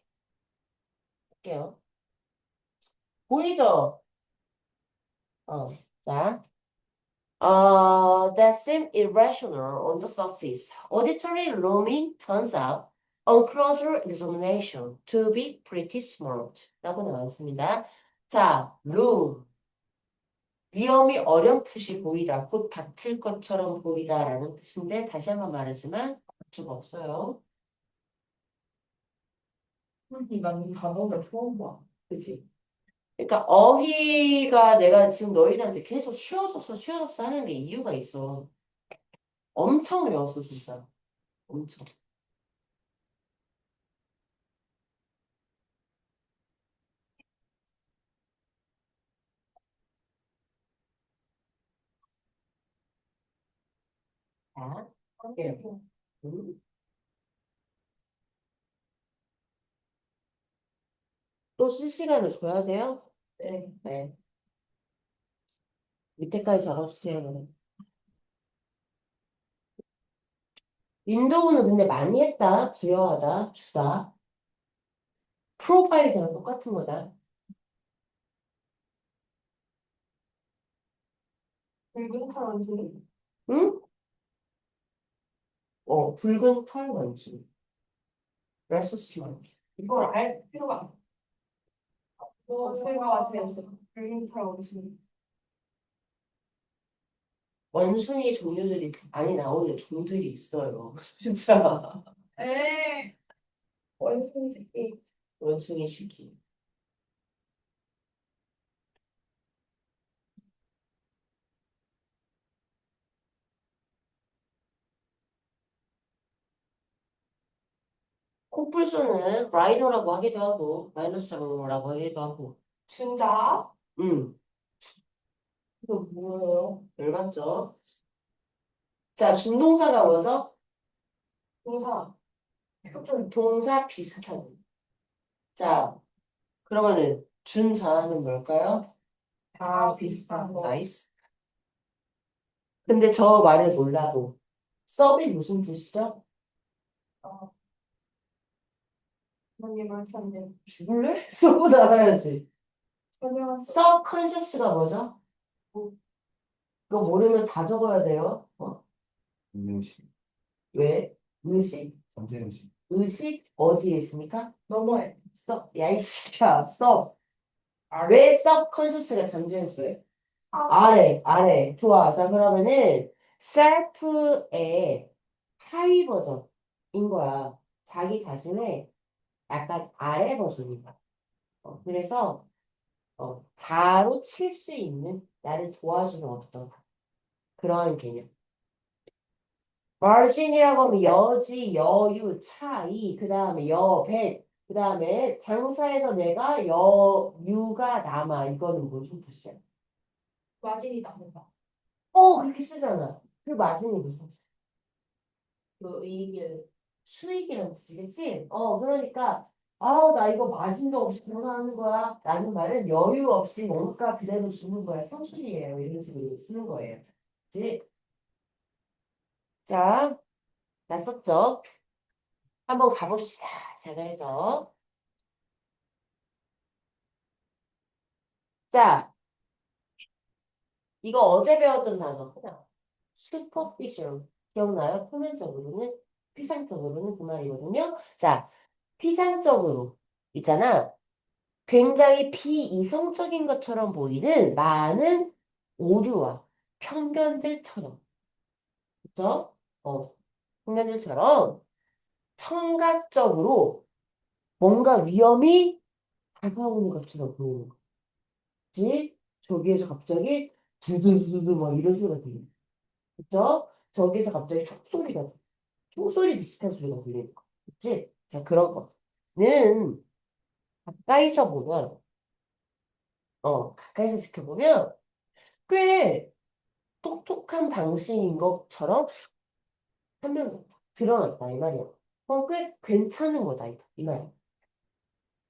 할게요. 보이죠? 어, 자. That seem irrational on the surface. Auditory looming turns out on closer examination to be pretty smart. 라고 나왔습니다. 자, loom. 위험이 어렴풋이 보이다. 곧 닥칠 것처럼 보이다라는 뜻인데 다시 한번 말하지만 좀 없어요. 난이 단어를 처음 봐. 그치? 그러니까 어휘가 내가 지금 너희들한테 계속 쉬웠었어, 쉬웠었어 하는 게 이유가 있어. 엄청 외웠어, 진짜. 엄청. 자, 할게요. 음. 또 쓸 시간을 줘야 돼요? 네. 네. 밑에까지 적어주세요. 윈도우는 근데 많이 했다. 부여하다. 주다. 프로파일이랑 똑같은 거다. 붉은 털 원숭이. 응? 붉은 털 원숭이. 레스스만. 이걸 알 필요가 없을 것 같아요. 붉은 털 원숭이. 원숭이 종류들이 많이 나오는 종들이 있어요. 진짜. 에 원숭이 새끼. 원숭이 시기. 코뿔소는 라이노라고 하기도 하고, 라이노사우루라고 하기도 하고. 진짜? 음, 이거 뭐예요? 열받죠? 자, 준동사가 뭐죠? 동사. 표준. 동사 비슷한. 자, 그러면은 준자는 뭘까요? 다 비슷한 거. 나이스. 근데 저 말을 몰라도 섭이 무슨 뜻이죠? 어, 부모님을 찾는. 죽을래? 섭보다 알아야지. 설명한 서브컨셔스가 뭐죠? 그거 모르면 다 적어야 돼요. 음식, 왜? 의식? 전체 음식, 의식 어디에 있습니까? 너머에. 야, 이 새끼야, stop. 아래. 왜 subconscious가 잠겨있어요? 아래. 좋아. 자, 그러면은 self의 하위 버전인 거야. 자기 자신의 약간 아래 버전인 거야. 그래서 자로 칠 수 있는 나를 도와주는 어떤 그러한 개념. margin이라고 하면 여지, 여유, 차이, 그 다음에 여백, 그 다음에 장사에서 내가 여유가 남아. 이거는 무슨 뜻이야? 마진이 남는다. 그렇게 쓰잖아. 그 마진이 무슨 뜻이야? 이게 수익이란 뜻이겠지? 그러니까 나 이거 마진도 없이 장사하는 거야. 라는 말은 여유 없이 원가 그대로 주는 거야. 상술이에요. 이런 식으로 쓰는 거예요. 그치? 자, 다 썼죠? 한번 가봅시다. 자, 그래서 자, 이거 어제 배웠던 단어구나. superficial. 기억나요? 표면적으로는, 피상적으로는 그 말이거든요. 자, 피상적으로 있잖아. 굉장히 비이성적인 것처럼 보이는 많은 오류와 편견들처럼, 그죠? 편견들처럼 청각적으로 뭔가 위험이 다가오는 것처럼 보이는 거지. 저기에서 갑자기 두두두두 막 이런 소리가 들려. 그죠? 저기에서 갑자기 총소리 비슷한 소리가 들리는 거. 그치? 자, 그런 거는 가까이서 보면, 가까이서 지켜보면 꽤 똑똑한 방식인 것처럼 한 명 드러났다, 이 말이야. 꽤 괜찮은 거다, 이 말이야.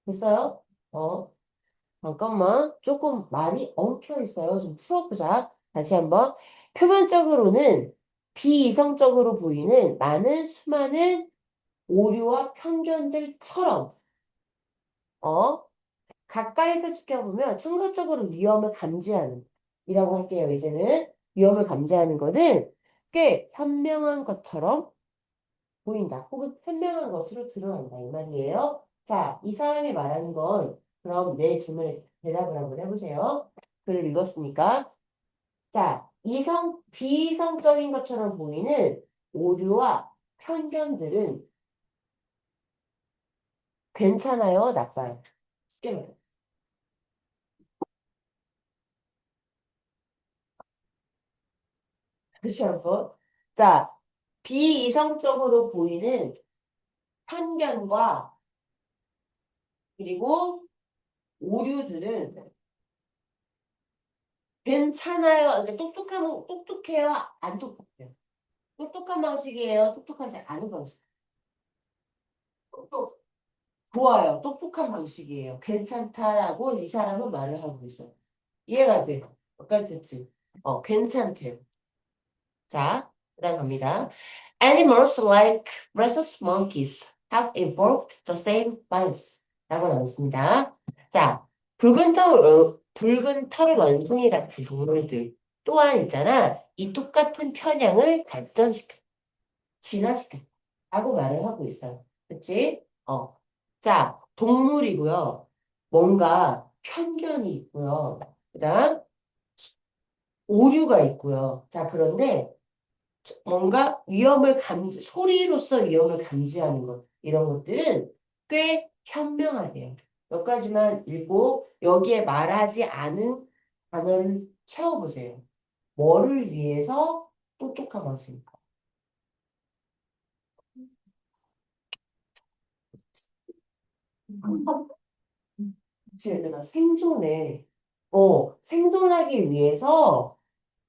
됐어요? 잠깐만. 조금 말이 엉켜 있어요. 좀 풀어보자. 다시 한번. 표면적으로는 비이성적으로 보이는 많은 수많은 오류와 편견들처럼, 어, 가까이서 지켜보면 청각적으로 위험을 감지하는, 이라고 할게요. 이제는 위험을 감지하는 거는 꽤 현명한 것처럼 보인다. 혹은 현명한 것으로 드러난다. 이 말이에요. 자, 이 사람이 말하는 건 그럼 내 질문에 대답을 한번 해보세요. 글을 읽었으니까. 자, 비이성적인 것처럼 보이는 오류와 편견들은 괜찮아요? 나빠요? 쉽게 말해. 다시 한번. 자, 비이성적으로 보이는 편견과 그리고 오류들은 괜찮아요. 그러니까 똑똑해요? 안 똑똑해요? 똑똑한 방식이에요? 똑똑하지 않은 방식? 똑똑. 좋아요. 똑똑한 방식이에요. 괜찮다라고 이 사람은 말을 하고 있어요. 이해가지? 여기까지 됐지? 괜찮대요. 자, 그 다음 갑니다. Animals like rhesus monkeys have evolved the same bias. 라고 나왔습니다. 자, 붉은 털 원숭이 같은 동물들 또한 있잖아. 이 똑같은 편향을 발전시켜, 진화시켜. 라고 말을 하고 있어요. 그치? 자, 동물이고요. 뭔가 편견이 있고요. 그 다음, 오류가 있고요. 자, 그런데 뭔가 소리로서 위험을 감지하는 것, 이런 것들은 꽤 현명하대요. 몇 가지만 읽고 여기에 말하지 않은 단어를 채워보세요. 뭐를 위해서 똑똑한 것일까? 그치, 얘들아, 생존하기 위해서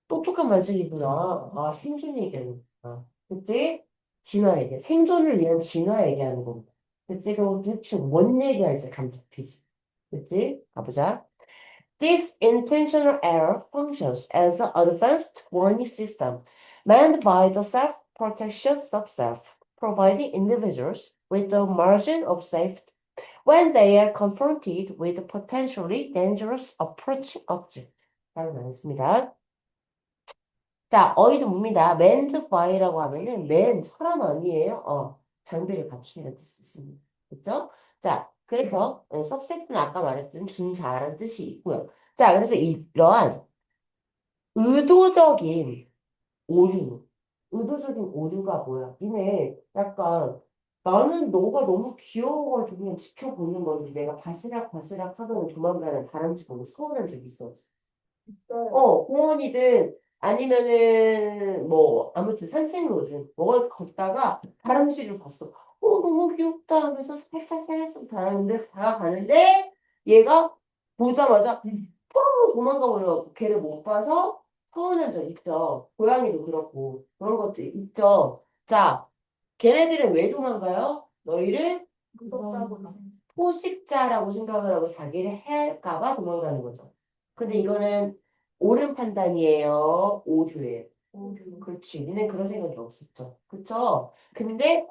똑똑한 말씀이구나. 생존 얘기하는구나. 그치? 진화 얘기. 생존을 위한 진화 얘기하는 겁니다. 그치? 그럼 대체 뭔 얘기할지 감 잡히지. 그치? 가보자. This intentional error functions as an advanced warning system manned by the self-protection sub-self, providing individuals with a margin of safety when they are confronted with potentially dangerous approaching object. 라고 나왔습니다. 자, 어휘좀 봅니다. meant by라고 하면은 man 사람 아니에요? 장비를 갖추는 뜻이 있습니다. 그죠? 자, 그래서 subject는 아까 말했던 준자라는 뜻이 있고요. 자, 그래서 이러한 의도적인 오류. 의도적인 오류가 뭐야? 니네 약간 나는 너가 너무 귀여워가지고 그냥 지켜보는 건데 내가 바스락바스락 하고는 도망가는 다람쥐 보고 서운한 적 있어. 있어요. 공원이든 아니면은 뭐 아무튼 산책로든 뭘 걷다가 다람쥐를 봤어. 너무 귀엽다 하면서 살짝 다가가는데 얘가 보자마자 푸르르 도망가 버려. 걔를 못 봐서 서운한 적 있죠. 고양이도 그렇고 그런 것도 있죠. 자, 걔네들은 왜 도망가요? 너희를 무섭다고. 포식자라고 생각을 하고 자기를 해할까 봐 도망가는 거죠. 근데 이거는 옳은 판단이에요. 오류예요. 그렇지. 니는 그런 생각이 없었죠. 그쵸? 근데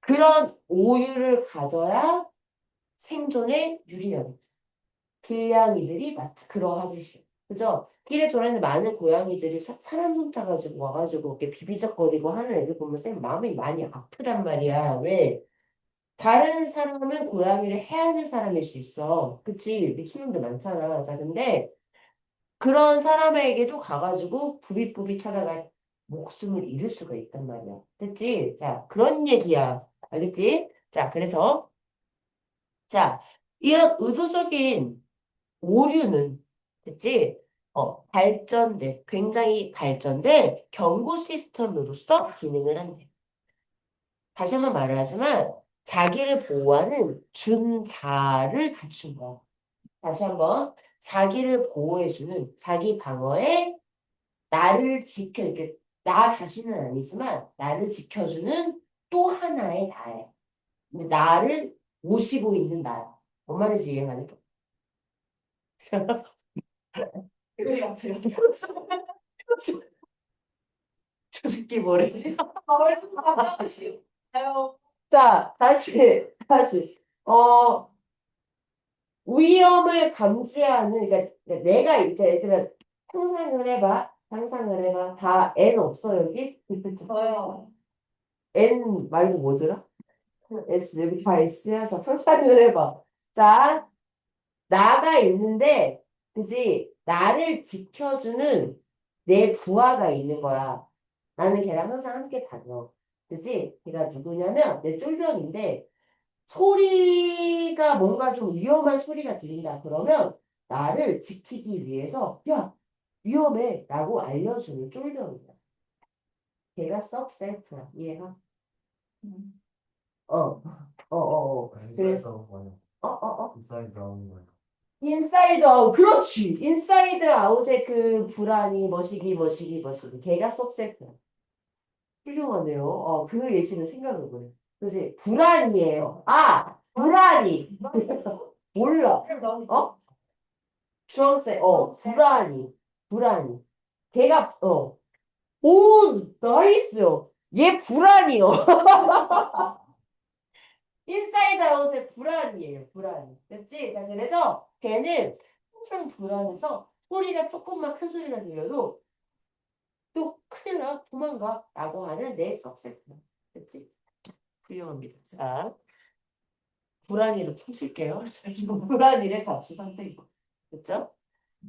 그런 오류를 가져야 생존에 유리하겠죠. 길냥이들이 마치 그러하듯이. 그죠? 길에 돌아다니는 많은 고양이들이 사람 손 타가지고 와가지고 이렇게 비비적거리고 하는 애들 보면 쌤 마음이 많이 아프단 말이야. 왜? 다른 사람은 고양이를 해하는 사람일 수 있어. 그치? 미친놈들 많잖아. 자, 근데 그런 사람에게도 가가지고 부빗부빗 하다가 목숨을 잃을 수가 있단 말이야. 됐지? 자, 그런 얘기야. 알겠지? 자, 그래서, 자, 이런 의도적인 오류는, 됐지? 굉장히 발전된 경고 시스템으로서 기능을 한대. 다시 한번 말을 하지만, 자기를 보호하는 준자를 갖춘 거야. 다시 한번, 자기를 보호해주는, 자기 방어에 이렇게, 나 자신은 아니지만, 나를 지켜주는 또 하나의 나야. 근데 나를 모시고 있는 나야. 뭔 말인지 이해가네? 왜 앞에요? 저 새끼 뭐래? 얼른 가져가시오. 자, 다시. 위험을 감지하는, 그러니까 내가, 그러니까 얘들아, 상상을 해봐. 다 N 없어, 여기? 저요. N 말고 뭐더라? S, 여기 다 S야. 자, 상상을 해봐. 자, 나가 있는데, 그지? 나를 지켜주는 내 부하가 있는 거야. 나는 걔랑 항상 함께 다녀. 그지? 걔가 누구냐면, 내 쫄병인데, 소리가 뭔가 좀 위험한 소리가 들린다. 그러면 나를 지키기 위해서 야 위험해 라고 알려주는 쫄병이야. 걔가 서브셀프야. 이해가? 음. 어, 그래서 인사이드 뭐야? 어. 인사이드 아웃 뭐야? 인사이드 아웃. 그렇지. 인사이드 아웃의 그 불안이 머시기. 걔가 서브셀프야. 훌륭하네요. 그 예시는 생각을 못해. 그지? 불안이에요. 불안이. 몰라. 어? 주황색, 불안이. 걔가, 나이스요. 얘 불안이요. 인사이드 아웃의 불안이에요, 불안이. 됐지? 자, 그래서 걔는 항상 불안해서 소리가 조금만 큰 소리가 들려도 또 큰일 나, 도망가. 라고 하는 내 서브섹트. 됐지? 훌륭합니다. 자, 불안이로 퉁칠게요. 그래서 불안이를 같이 선택이고. 됐죠?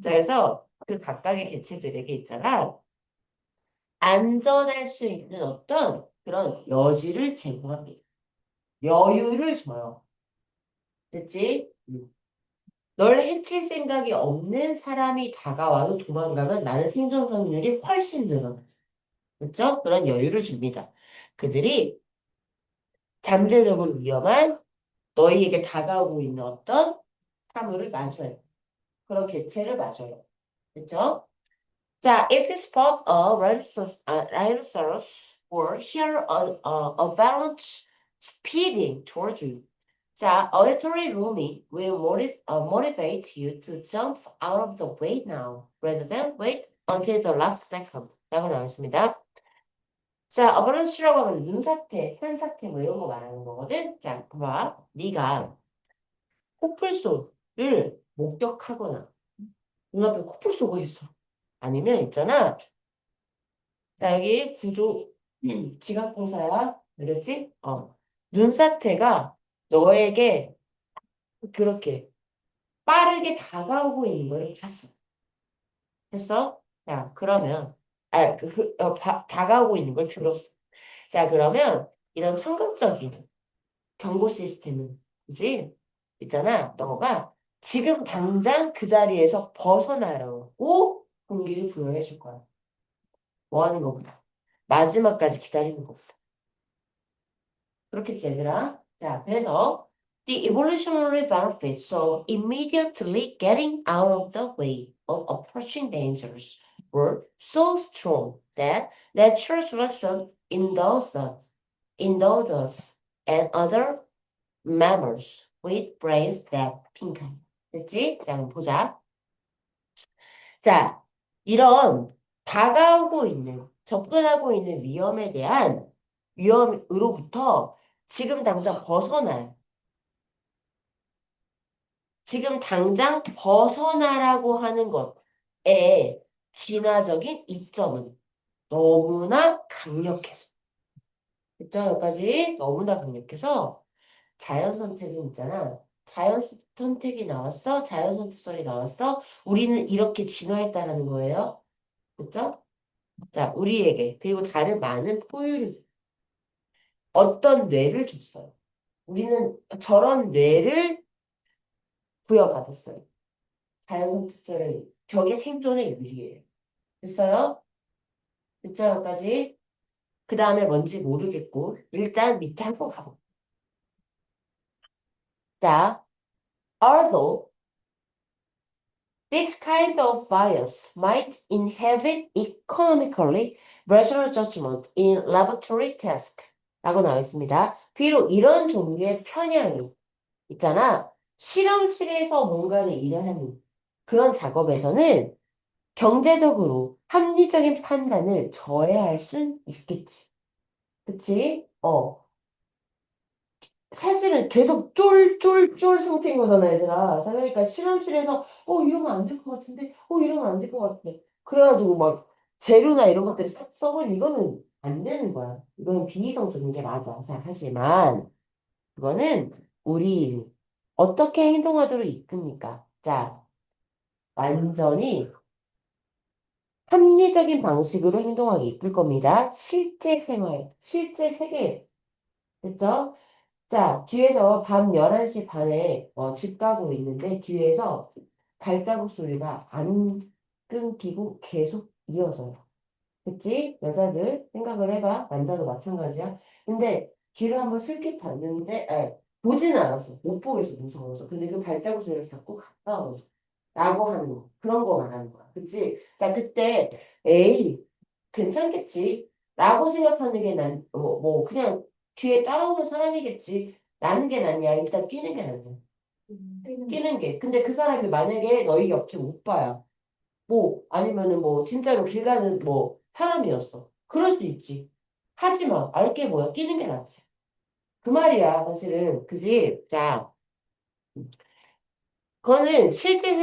자, 그래서 그 각각의 개체들에게 있잖아. 안전할 수 있는 어떤 그런 여지를 제공합니다. 여유를 줘요. 됐지? 널 해칠 생각이 없는 사람이 다가와도 도망가면 나는 생존 확률이 훨씬 늘어나죠. 그렇죠? 그런 여유를 줍니다. 그들이 잠재적으로 위험한 너희에게 다가오고 있는 어떤 사물을 맞아요. 그런 개체를 맞아요. 그렇죠? 자, if you spot a rhinoceros or hear a avalanche speeding towards you, 자, auditory roaming will motivate you to jump out of the way now, rather than wait until the last second. 라고 나왔습니다. 자, avalanche라고 하면 눈사태, 산사태 뭐 이런 거 말하는 거거든. 자, 봐봐. 네가 코뿔소를 목격하거나 눈앞에 코뿔소가 있어. 아니면 있잖아. 자, 여기 구조, 지각공사야. 알겠지? 눈사태가 너에게 그렇게 빠르게 다가오고 있는 걸 봤어. 했어? 자, 그러면, 다가오고 있는 걸 들었어. 자, 그러면 이런 청각적인 경고 시스템은, 그지? 있잖아. 너가 지금 당장 그 자리에서 벗어나라고 공기를 부여해 줄 거야. 뭐 하는 거보다. 마지막까지 기다리는 거보다. 그렇겠지, 얘들아? 자, 그래서 the evolutionary benefits of immediately getting out of the way of approaching dangers were so strong that natural selection endowed us and other mammals with brains that 핑크. 됐지? 자, 한번 보자. 자, 이런 다가오고 있는, 접근하고 있는 위험에 대한 위험으로부터 지금 당장 벗어날, 지금 당장 벗어나라고 하는 것의 진화적인 이점은 너무나 강력해서. 그죠? 여기까지 너무나 강력해서 자연 선택은 있잖아. 자연 선택이 나왔어. 자연 선택설이 나왔어. 우리는 이렇게 진화했다라는 거예요. 그죠? 자, 우리에게 그리고 다른 많은 포유류 어떤 뇌를 줬어요. 우리는 저런 뇌를 부여받았어요. 자연 선택설을 저게 생존의 유리예요. 됐어요? 됐죠? 여기까지. 그 다음에 뭔지 모르겠고 일단 밑에 한번 가볼게요. 자, although this kind of bias might inhibit economically rational judgment in laboratory tasks 라고 나와 있습니다. 비록 이런 종류의 편향이 있잖아. 실험실에서 뭔가를 일을 하는 그런 작업에서는 경제적으로 합리적인 판단을 저해할 순 있겠지. 그치? 사실은 계속 쫄쫄쫄 상태인 거잖아, 얘들아. 자, 그러니까 실험실에서, 이러면 안 될 것 같은데, 이러면 안 될 것 같아. 그래가지고 막 재료나 이런 것들을 싹 써버리면 이거는 안 되는 거야. 이거는 비이성적인 게 맞아. 자, 하지만, 그거는 우리 어떻게 행동하도록 이끕니까? 자, 완전히 합리적인 방식으로 행동하게 이끌 겁니다. 실제 생활, 실제 세계에서. 됐죠? 자, 뒤에서 밤 11시 반에 집 가고 있는데 뒤에서 발자국 소리가 안 끊기고 계속 이어져요. 그치? 여자들 생각을 해봐. 남자도 마찬가지야. 근데 뒤를 한번 슬쩍 봤는데, 보지는 않았어. 못 보겠어, 무서워서. 근데 그 발자국 소리가 자꾸 가까워져. 라고 하는 거. 그런 거 말하는 거야. 그치? 자, 그때, 에이, 괜찮겠지. 라고 생각하는 게 그냥 뒤에 따라오는 사람이겠지. 나는 게 낫냐. 일단 뛰는 게 낫냐. 뛰는 게. 근데 그 사람이 만약에 너희 옆집 오빠야. 아니면은 진짜로 길 가는 사람이었어. 그럴 수 있지. 하지만, 알게 뭐야. 뛰는 게 낫지. 그 말이야, 사실은. 그지? 자, 그거는 실제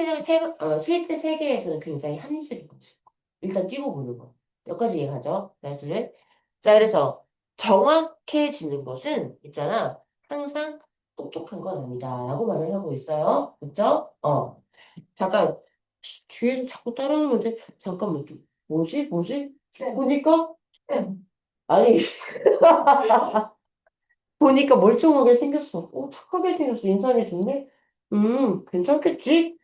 세계에서는 굉장히 합리적인 거지. 일단 뛰고 보는 거. 여기까지 이해가죠? 사실. 자, 그래서 정확해지는 것은 있잖아. 항상 똑똑한 건 아니다. 라고 말을 하고 있어요. 그죠? 잠깐. 뒤에서 자꾸 따라오는데, 잠깐만. 뭐지? 보니까? 아니, 보니까 멀쩡하게 생겼어. 착하게 생겼어. 인상이 좋네? 괜찮겠지?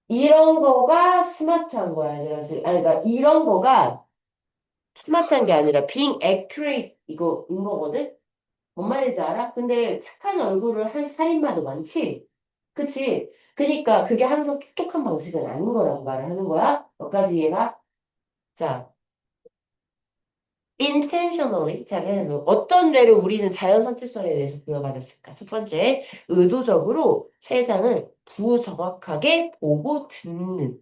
이런 거가 스마트한 거야. 얘들아, 지금. 아니, 그러니까 이런 거가 스마트한 게 아니라 being accurate 이거인 거거든? 뭔 말인지 알아? 근데 착한 얼굴을 한 살인마도 많지? 그치? 그니까 그게 항상 똑똑한 방식은 아닌 거라고 말을 하는 거야. 여기까지 이해가? 자, intentionally. 자, 그러면 어떤 뇌를 우리는 자연 선택설에 대해서 부여받았을까? 첫 번째, 의도적으로 세상을 부정확하게 보고 듣는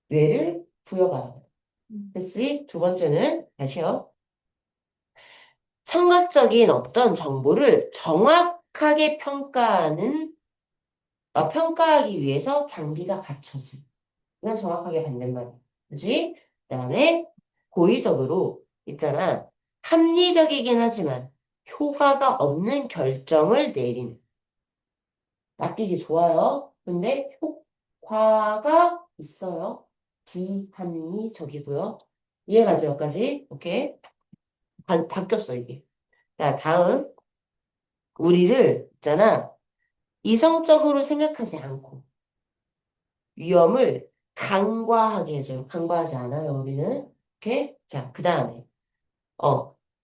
뇌를 부여받아. 됐지? 두 번째는, 다시요. 청각적인 어떤 정보를 정확하게 평가하기 위해서 장비가 갖춰진. 이건 정확하게 반대말이야. 그지? 그 다음에 고의적으로 있잖아. 합리적이긴 하지만 효과가 없는 결정을 내리는. 맡기기 좋아요. 근데 효과가 있어요. 비합리적이고요. 이해가죠, 여기까지? 오케이. 바뀌었어, 이게. 자, 다음. 우리를, 있잖아. 이성적으로 생각하지 않고 위험을 간과하게 해줘요. 간과하지 않아요, 우리는. 오케이? 자, 그 다음에.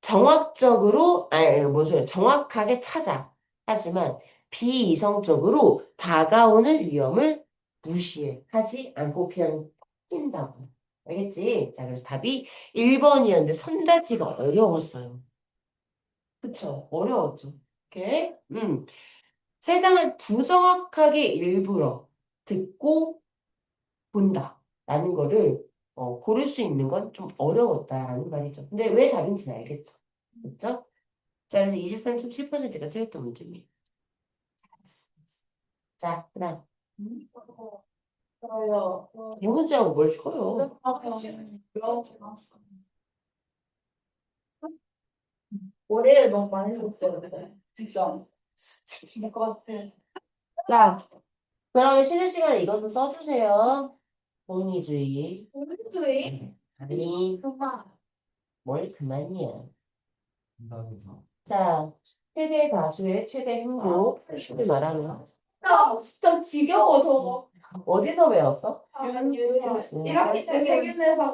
정확적으로, 아니, 뭔 소리야. 정확하게 찾아. 하지만 비이성적으로 다가오는 위험을 무시해. 하지 않고 그냥 낀다고. 알겠지? 자, 그래서 답이 1번이었는데 선다지가 어려웠어요. 그쵸? 어려웠죠. 오케이? 세상을 부정확하게 일부러 듣고 본다. 라는 거를 고를 수 있는 건 좀 어려웠다라는 말이죠. 근데 왜 답인지는 알겠죠? 그렇죠? 자, 그래서 23.7%가 틀렸던 문제입니다. 자, 그 다음. 저요. 이 문제하고 뭘 줘요? 올해를 너무 많이 썼어요. 진짜. 진짜 것 같아. 자, 그러면 쉬는 시간에 이거 좀 써주세요. 복리주의. 오늘도이. 아니, 엄마. 뭘 그만이야. 감사합니다. 자, 최대 다수의 최대 행복을 말하는 야, 진짜 지겨워 저거. 어디서 배웠어? 이런 1학기 때 세균 내서